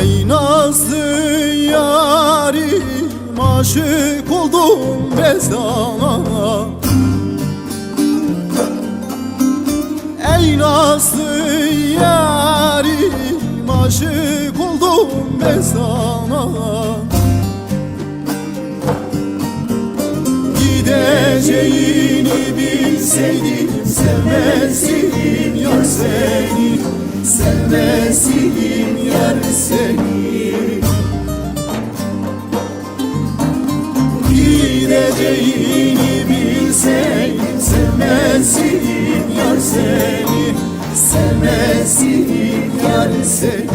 Ey nazlı yarim, aşık oldum ben sana. Ey nazlı yarim, aşık oldum ben sana. Gideceğini bilseydim sevmezdim yar seni, sevmezdim yar seni. Gideceğini bilseydim sevmezdim yar seni, sevmezdim yar seni.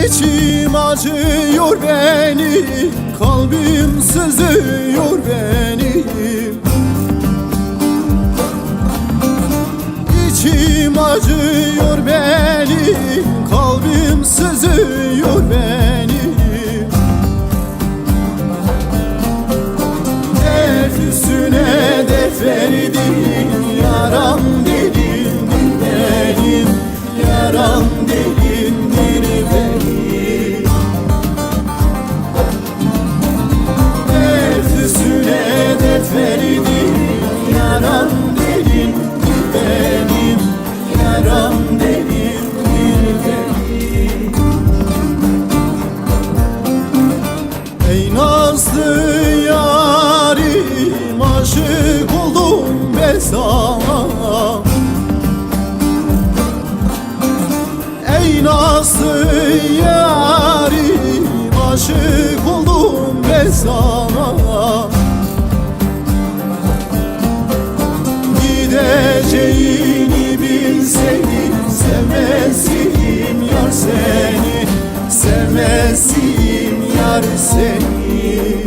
İçim acıyor benim, kalbim sızıyor benim. İçim acıyor benim, kalbim sızıyor benim. Dert üstüne dert verdin, yaram delindir benim, yaram delindir benim. Verdin, yaram delindir benim, yaram delindir benim. Ey nazlı yarim, aşık oldum ben sana. Ey nazlı yarim, aşık oldum ben sana. Gideceğini bilseydim sevmezdim yar seni, sevmezdim yar seni.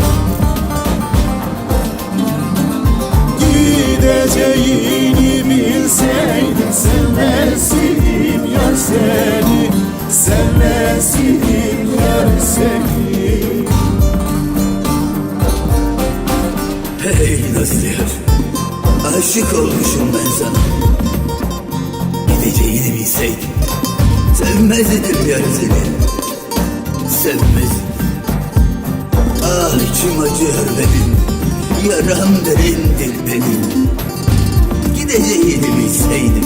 Gideceğini bilseydim sevmezdim yar seni, sevmezdim yar seni. Hey nazlı yar, aşık olmuşum ben sana. Gideceğini bilseydim sevmezdim yar seni, sevmezdim. Ah içim acıyor benim, yaram derindir benim. Gideceğini bilseydim